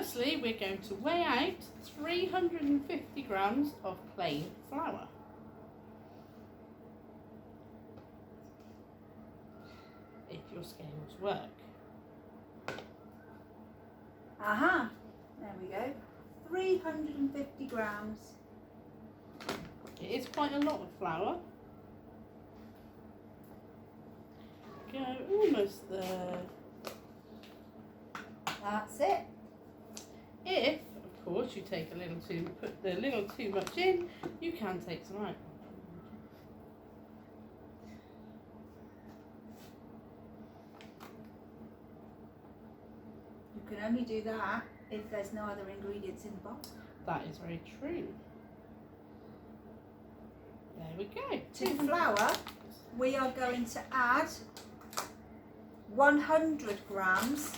firstly, we're going to weigh out 350 grams of plain flour. If your scales work. Aha, there we go. 350 grams. It is quite a lot of flour. Go almost there. That's it. If, of course, you take put a little too much in, you can take some out. You can only do that if there's no other ingredients in the bowl. That is very true. There we go. To the flour, we are going to add 100 grams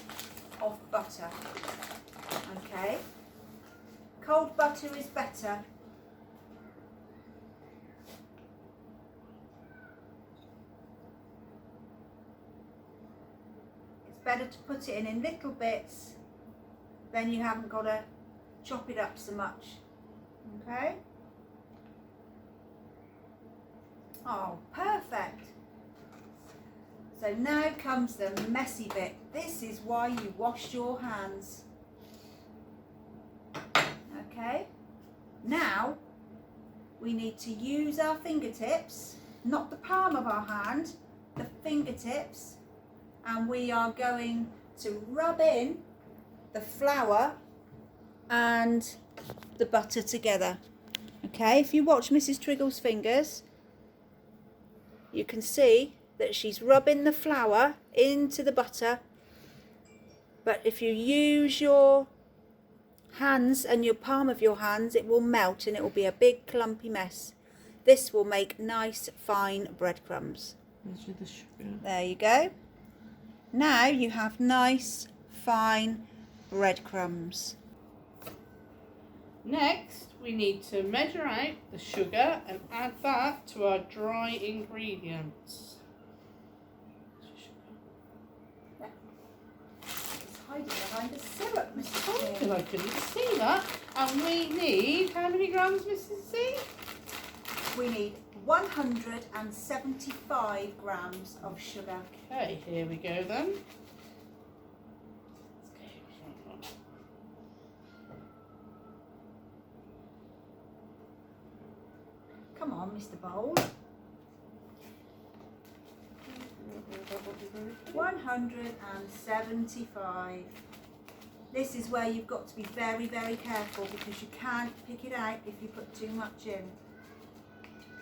of butter. Okay. Cold butter is better. It's better to put it in little bits, then you haven't got to chop it up so much. Okay. Oh, perfect. So now comes the messy bit. This is why you wash your hands. Okay. Now we need to use our fingertips, not the palm of our hand, the fingertips, and we are going to rub in the flour and the butter together. Okay, if you watch Mrs. Triggle's fingers, you can see that she's rubbing the flour into the butter, but if you use your hands and your palm of your hands, it will melt and it will be a big clumpy mess. This will make nice fine breadcrumbs. Measure the sugar. There you go. Now you have nice fine breadcrumbs. Next, we need to measure out the sugar and add that to our dry ingredients. It's hiding behind the syrup, Mrs. Oh, King. I couldn't see that. And we need, how many grams, Mrs. C? We need 175 grams of sugar. Okay, here we go then. Come on, Mr. Bowl. 175. This is where you've got to be very, very careful because you can't pick it out if you put too much in.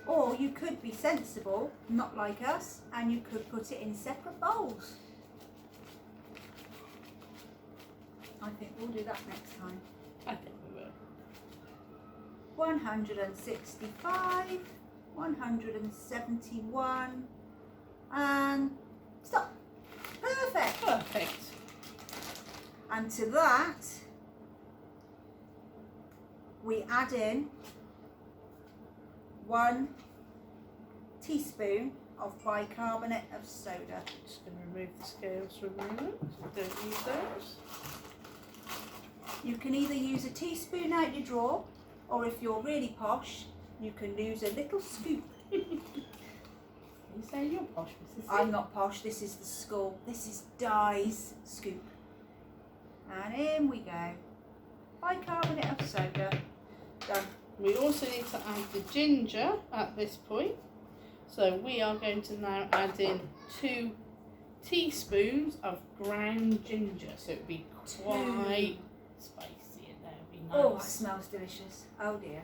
Or you could be sensible, not like us, and you could put it in separate bowls. I think we'll do that next time. I think we will. 165, 171, and stop. Perfect. Perfect. And to that, we add in 1 teaspoon of bicarbonate of soda. Just going to remove the scales for a moment. Don't use those. You can either use a teaspoon out your drawer, or if you're really posh, you can use a little scoop. You say you're posh, Mrs. C? I'm not posh, this is the school. This is Di's scoop. And in we go. Bicarbonate of soda. Done. We also need to add the ginger at this point. So we are going to now add in 2 teaspoons of ground ginger. So it would be quite spicy in there. It would be nice. Oh, that smells delicious. Oh dear.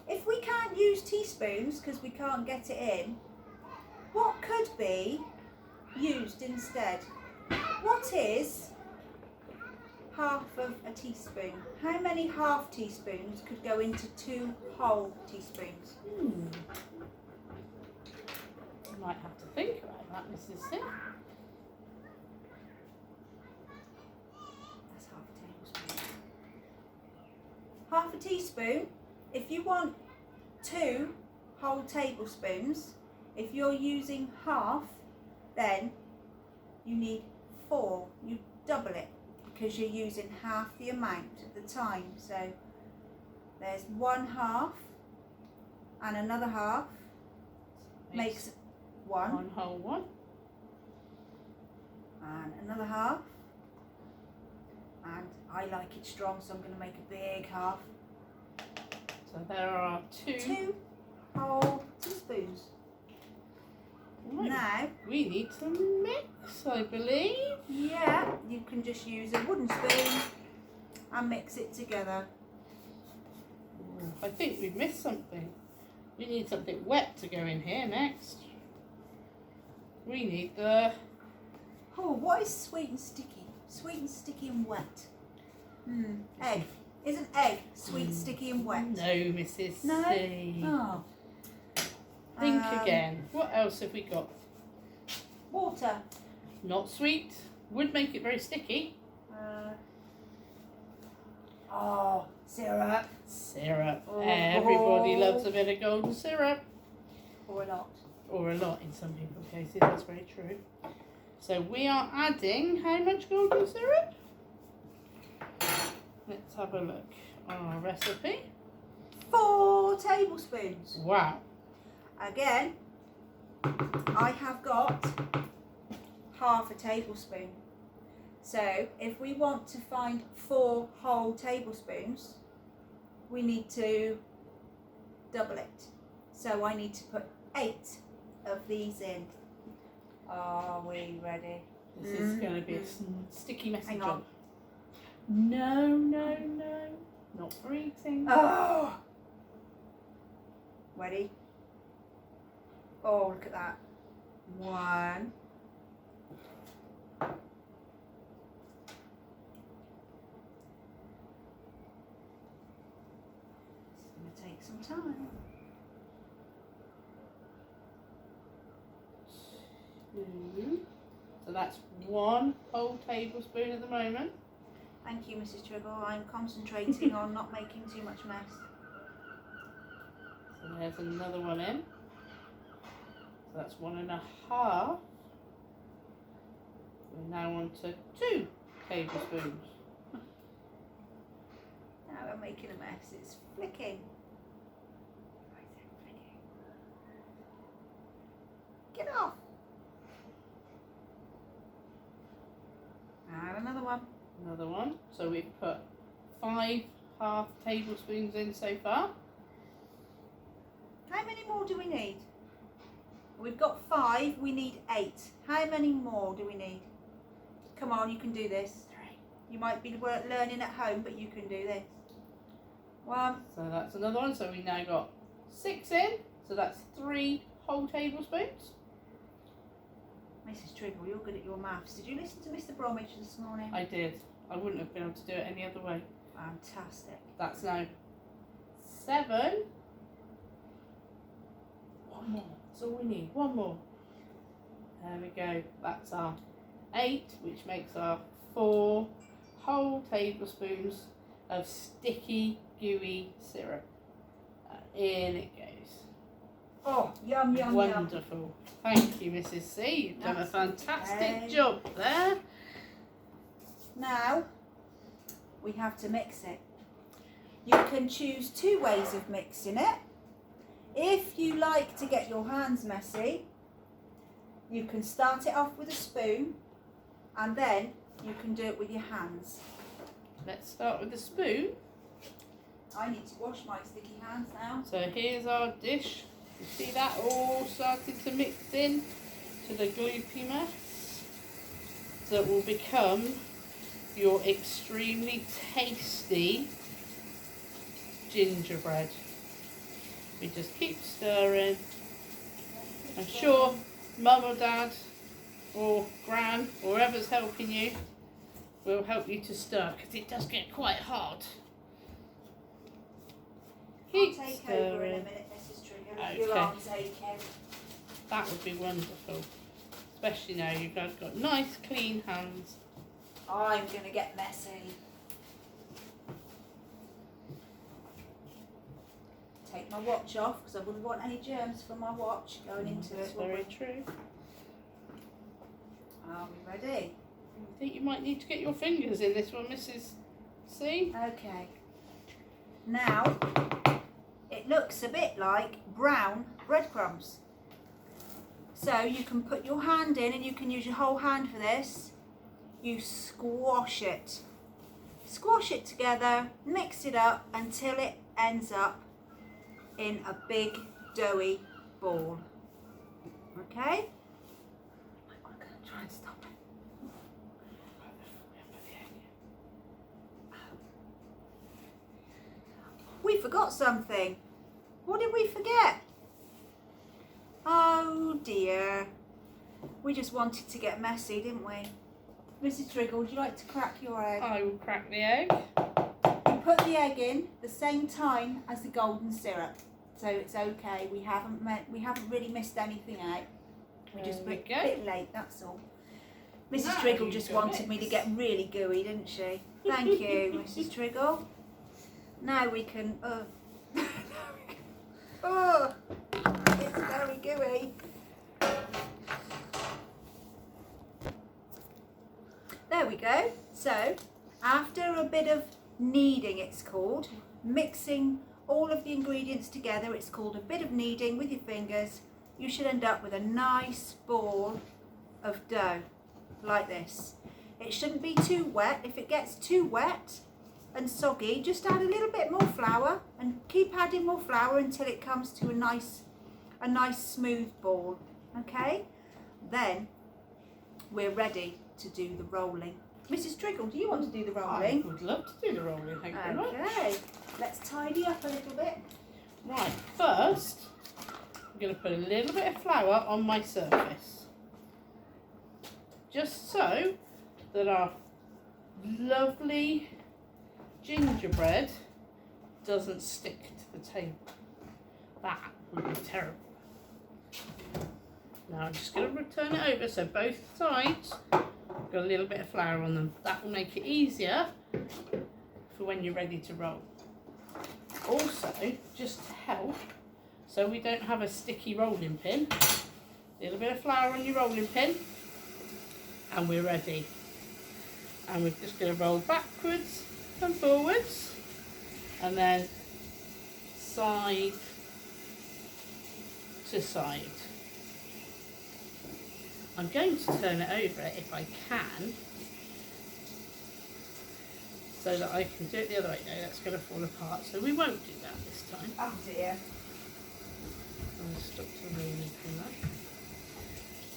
If we can't use teaspoons because we can't get it in, what could be used instead? What is half of a teaspoon? How many half teaspoons could go into 2 whole teaspoons? You might have to think about that, Mrs. C. That's half a tablespoon. Half a teaspoon. If you want 2 whole tablespoons, if you're using half, then you need 4. You double it. because you're using half the amount at the time. So there's 1/2 and another half makes 1. 1 whole one. And another half. And I like it strong, so I'm going to make a big half. So there are 2 whole teaspoons. Right. Now, We need to mix, I believe. yeah, you can just use a wooden spoon and mix it together. I think we've missed something. We need something wet to go in here next. We need the... Oh, what is sweet and sticky? Sweet and sticky and wet. Egg. Isn't egg sweet, sticky and wet? No, Mrs. No? C. Oh. Think again. What else have we got? Water. Not sweet. Would make it very sticky. Syrup. Syrup. Oh. Everybody loves a bit of golden syrup. Or a lot. Or a lot in some people's cases. That's very true. So we are adding how much golden syrup? Let's have a look on our recipe. 4 tablespoons. Wow. Again, I have got half a tablespoon. So if we want to find 4 whole tablespoons, we need to double it. So I need to put 8 of these in. Are we ready? This is going to be a sticky messy Hang job. on. No, no, no. Not for eating. Oh! Ready? Oh, look at that. 1. It's going to take some time. 2. So that's 1 whole tablespoon at the moment. Thank you, Mrs. Triggle. I'm concentrating on not making too much mess. So there's another one in. So that's 1.5. We're now on to 2 tablespoons. Now we're making a mess. It's flicking. Get off. Now another one. Another one. So we've put 5 half tablespoons in so far. How many more do we need? We've got 5, we need 8. How many more do we need? Come on, you can do this. 3. You might be learning at home, but you can do this. 1. So that's another one. So we now got 6 in. So that's 3 whole tablespoons. Mrs. Triggle, you're good at your maths. Did you listen to Mr. Bromwich this morning? I did. I wouldn't have been able to do it any other way. Fantastic. That's now 7. One more. That's all we need. One more. There we go. That's our 8, which makes our 4 whole tablespoons of sticky, gooey syrup. In it goes. Oh, yum, yum, yum. Wonderful. Thank you, Mrs. C. You've done a That's fantastic okay. job there. Now, we have to mix it. You can choose 2 ways of mixing it. If you like to get your hands messy, you can start it off with a spoon and then you can do it with your hands. Let's start with the spoon. I need to wash my sticky hands now. So here's our dish. You see that all starting to mix in to the gloopy mess? So it will become your extremely tasty gingerbread. We just keep stirring. I'm sure Mum or Dad or Gran or whoever's helping you will help you to stir because it does get quite hard. Keep I'll take stirring. over in a minute, Mrs. Trigger, if Okay. your arm's aching. That would be wonderful. Especially now you've got nice clean hands. I'm going to get messy. Take my watch off because I wouldn't want any germs from my watch going into That's it. would very we? true. Are we ready? I think you might need to get your fingers in this one, Mrs. C. Okay. Now, it looks a bit like brown breadcrumbs. So you can put your hand in, and you can use your whole hand for this. You squash it. Squash it together, mix it up until it ends up in a big doughy ball. Okay? I'm going to try and stop it. We forgot something. What did we forget? Oh dear. We just wanted to get messy, didn't we? Mrs. Triggle, would you like to crack your egg? I will crack the egg. We put the egg in the same time as the golden syrup, so it's okay. We haven't really missed anything out. We just There we a go. bit late, that's all. Mrs. Now Triggle you just go wanted me to next. get really gooey, didn't she? Thank you, Mrs. Triggle. Now we can. Oh, it's very gooey. There we go. So, after a bit of kneading, it's called, mixing all of the ingredients together, it's called a bit of kneading with your fingers, you should end up with a nice ball of dough, like this. It shouldn't be too wet. If it gets too wet and soggy, just add a little bit more flour and keep adding more flour until it comes to a nice smooth ball. Okay? Then we're ready to do the rolling. Mrs. Triggle, do you want to do the rolling? I would love to do the rolling, thank you very much. Okay, let's tidy up a little bit. Right, first, I'm going to put a little bit of flour on my surface. Just so that our lovely gingerbread doesn't stick to the table. That would be terrible. Now I'm just going to turn it over so both sides got a little bit of flour on them. That will make it easier for when you're ready to roll. Also, just to help, so we don't have a sticky rolling pin, a little bit of flour on your rolling pin, and we're ready. And we're just going to roll backwards and forwards, and then side to side. I'm going to turn it over if I can, so that I can do it the other way. No, that's going to fall apart, so we won't do that this time. Oh dear. I'll stop the rolling pin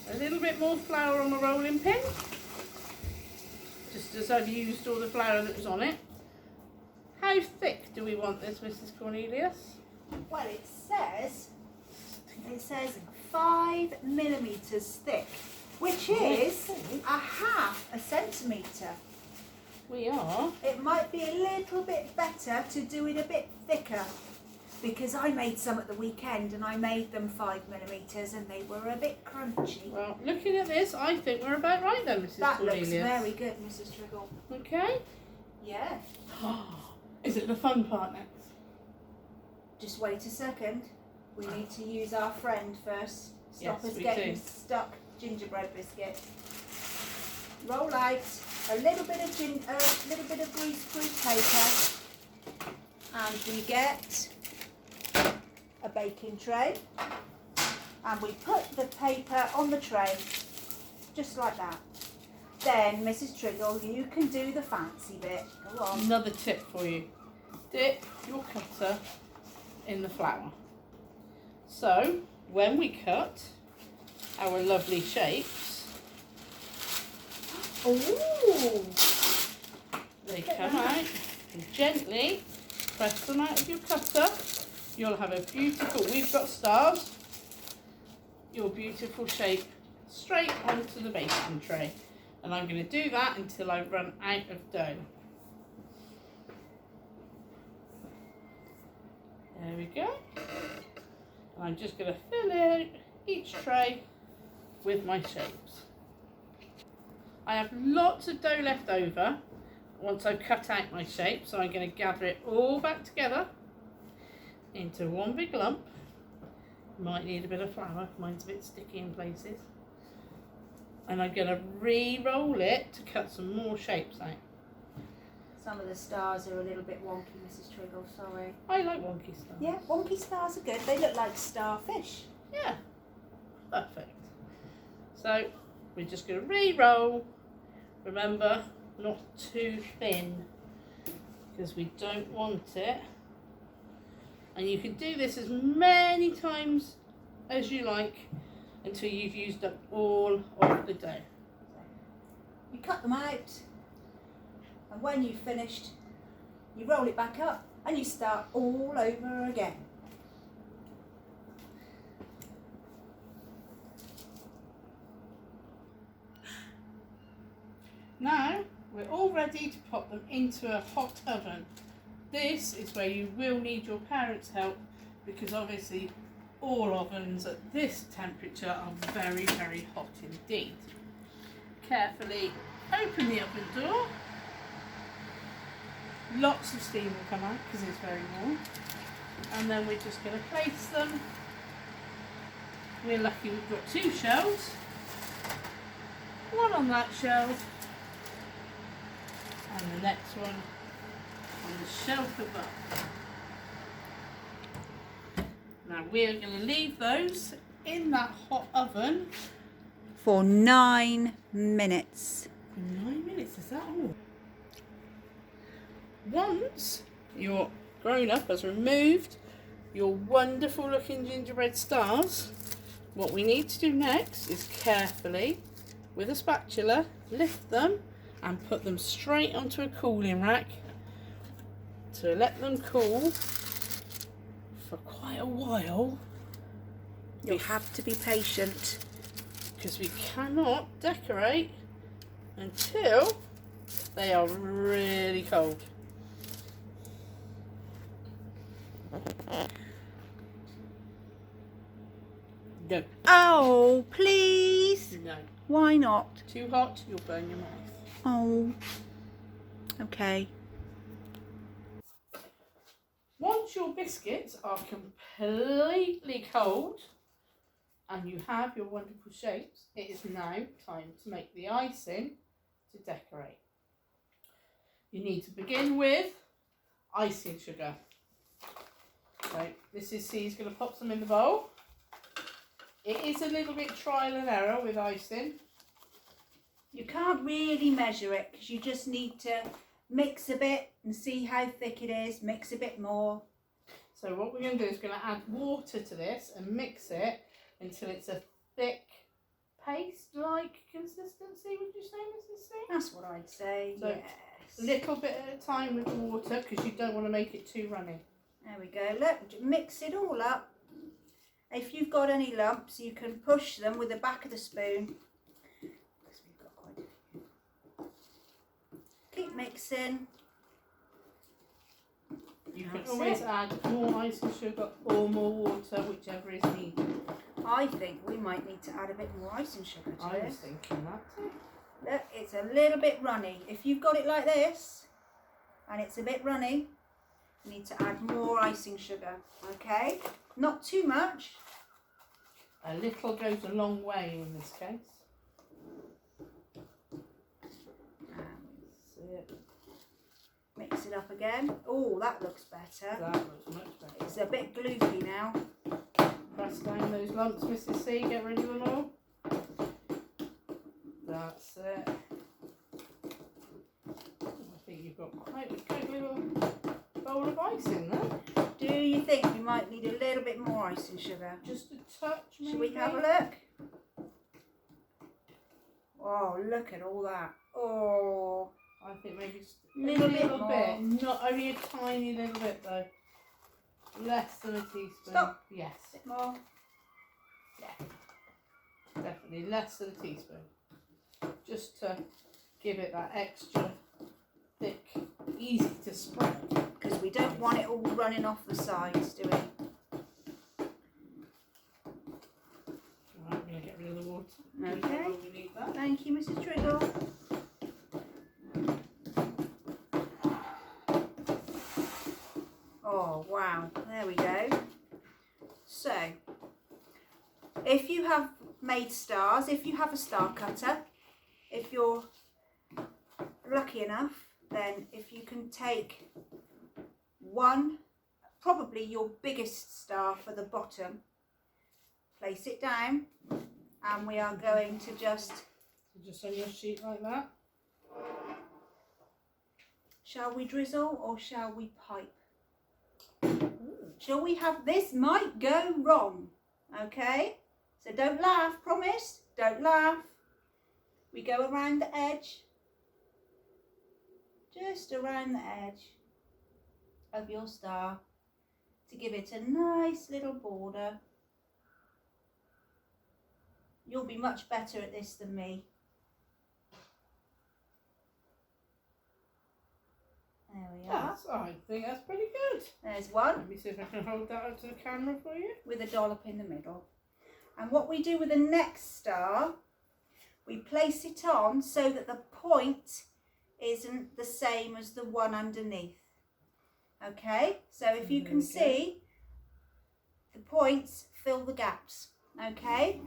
there. A little bit more flour on the rolling pin, just as I've used all the flour that was on it. How thick do we want this, Mrs. Cornelius? Well, it says 5 millimeters thick, which is a half a centimetre. We are. It might be a little bit better to do it a bit thicker, because I made some at the weekend and I made them 5 millimeters and they were a bit crunchy. Well, looking at this, I think we're about right then, Mrs. That Cornelius. looks very good, Mrs. Triggle. Okay. Yeah. Is it the fun part next? Just wait a second. We need to use our friend first. Stop Yes, us we getting do. stuck gingerbread biscuit. Roll out a little bit of greaseproof paper, and we get a baking tray, and we put the paper on the tray, just like that. Then, Mrs. Triggle, you can do the fancy bit. Go on. Another tip for you. Dip your cutter in the flour. So, when we cut our lovely shapes, Ooh! they come out, and gently press them out of your cutter. You'll have a beautiful, we've got stars, your beautiful shape straight onto the baking tray. And I'm going to do that until I run out of dough. There we go. And I'm just going to fill in each tray with my shapes. I have lots of dough left over once I've cut out my shape, so I'm going to gather it all back together into one big lump. Might need a bit of flour, mine's a bit sticky in places. And I'm going to re-roll it to cut some more shapes out. Some of the stars are a little bit wonky, Mrs. Triggle, sorry. I like wonky stars. Yeah, wonky stars are good. They look like starfish. Yeah, perfect. So we're just going to re-roll. Remember, not too thin, because we don't want it. And you can do this as many times as you like until you've used up all of the dough. You cut them out, and when you've finished, you roll it back up and you start all over again. Now we're all ready to pop them into a hot oven. This is where you will need your parents' help, because obviously all ovens at this temperature are very, very hot indeed. Carefully open the oven door. Lots of steam will come out because it's very warm. And then we're just going to place them. We're lucky we've got 2 shelves. One on that shelf and the next one on the shelf above. Now we're going to leave those in that hot oven For 9 minutes. for 9 minutes. Is that all? Once your grown-up has removed your wonderful looking gingerbread stars, what we need to do next is carefully, with a spatula, lift them and put them straight onto a cooling rack to let them cool for quite a while. You'll have to be patient. Because we cannot decorate until they are really cold. Go. Oh, please. No. Why not? Too hot, you'll burn your mouth. Oh. Okay. Once your biscuits are completely cold and you have your wonderful shapes, it is now time to make the icing to decorate. You need to begin with icing sugar. So Mrs. C is going to pop some in the bowl. It is a little bit trial and error with icing. You can't really measure it because you just need to mix a bit and see how thick it is, mix a bit more. So what we're going to do is going to add water to this and mix it until it's a thick paste-like consistency, would you say, Mrs. C? That's what I'd say, So, yes. A little bit at a time with the water because you don't want to make it too runny. There we go. Look, mix it all up. If you've got any lumps, you can push them with the back of the spoon. Because we've got quite a few. Keep mixing. You can That's always it. add more icing sugar or more water, whichever is needed. I think we might need to add a bit more icing sugar to I was this. thinking that too. Look, it's a little bit runny. If you've got it like this and it's a bit runny, you need to add more icing sugar, okay? Not too much. A little goes a long way in this case. That's it. Mix it up again. Oh, that looks better. That looks much better. It's a bit gloopy now. Press down those lumps, Mrs. C. Get rid of them all. That's it. I think you've got quite a good little bowl of icing there. Do you think we might need a little bit more icing sugar? Just a touch, maybe. Should we have a look? Oh, look at all that. Oh, I think maybe just a Little little bit bit. more. Not only a tiny little bit though. Less than a teaspoon. Stop. Yes. a bit more. Yeah. Definitely less than a teaspoon. Just to give it that extra thick, easy to spread. Because we don't want it all running off the sides, do we? Right, I'm going to get rid of the water. Okay. We need that. Thank you, Mrs. Triggle. Oh, wow. There we go. So, if you have made stars. If you have a star cutter, if you're lucky enough, then if you can take one, probably your biggest star for the bottom, place it down, and we are going to just on your sheet like that. Shall we drizzle or shall we pipe? Shall we have, this might go wrong, okay? So don't laugh, promise, don't laugh. We go around the edge, just around the edge of your star to give it a nice little border. You'll be much better at this than me. There we are. I think that's pretty good. There's one. Let me see if I can hold that up to the camera for you. With a dollop in the middle. And what we do with the next star, we place it on so that the point isn't the same as the one underneath. Okay, so if you can see, the points fill the gaps. Okay,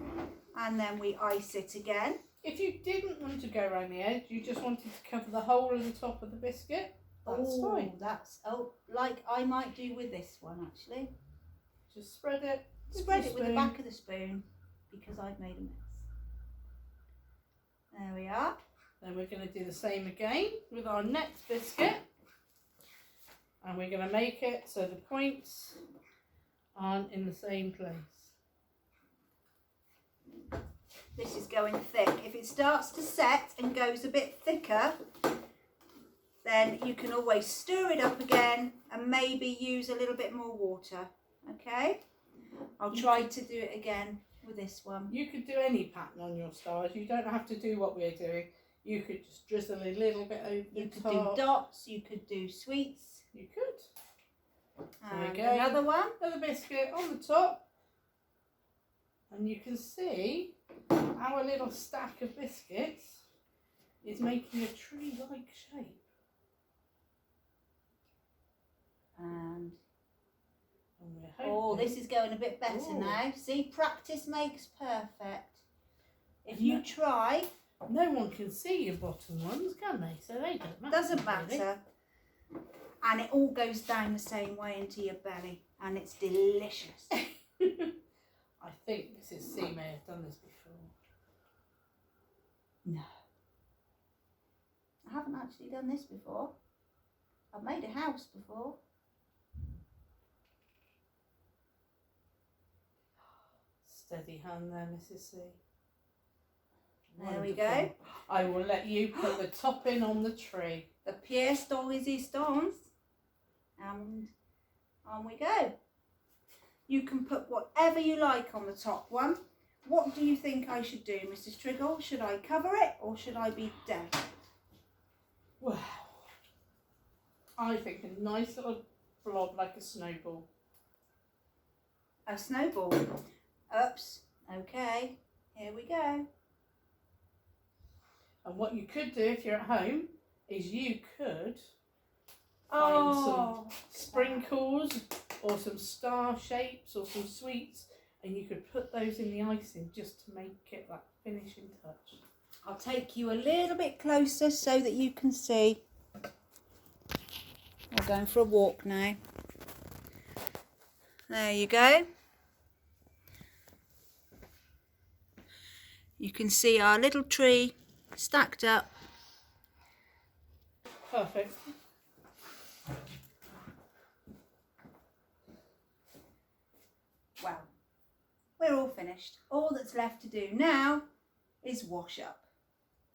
and then we ice it again. If you didn't want to go around the edge, you just wanted to cover the hole in the top of the biscuit, that's fine. Like I might do with this one actually. Just spread it. Spread it with the back of the spoon because I've made a mess. There we are. Then we're going to do the same again with our next biscuit. And we're going to make it so the points aren't in the same place. This is going thick. If it starts to set and goes a bit thicker, then you can always stir it up again and maybe use a little bit more water. Okay? I'll try to do it again with this one. You could do any pattern on your stars. You don't have to do what we're doing. You could just drizzle a little bit over the top. You could do dots, you could do sweets. You could. And another one. Another biscuit on the top. And you can see our little stack of biscuits is making a tree-like shape. And we're hoping... this is going a bit better now. See, practice makes perfect. If you try... No one can see your bottom ones, can they? So they don't matter. Doesn't matter. And it all goes down the same way into your belly. And it's delicious. I think Mrs. C may have done this before. No. I haven't actually done this before. I've made a house before. Steady hand there, Mrs. C. There we go. I will let you put the topping on the tree. The pièce de résistance. And on we go. You can put whatever you like on the top one. What do you think I should do, Mrs. Triggle? Should I cover it or should I be delicate? Well, I think a nice little blob like a snowball. A snowball. Oops. Okay. Here we go. And what you could do if you're at home is you could find some sprinkles or some star shapes or some sweets, and you could put those in the icing just to make it that finishing touch. I'll take you a little bit closer so that you can see. We're going for a walk now. There you go. You can see our little tree stacked up. Perfect. Well, we're all finished. All that's left to do now is wash up.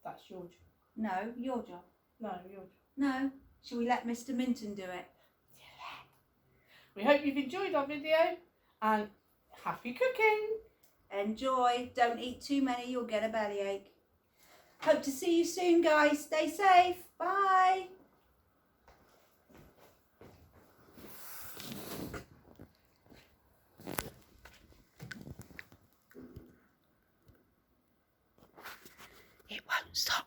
That's your job. No, your job. No, your job. No. Shall we let Mr. Minton do it? Yeah. We hope you've enjoyed our video and happy cooking. Enjoy. Don't eat too many, you'll get a bellyache. Hope to see you soon, guys. Stay safe. Bye. It won't stop.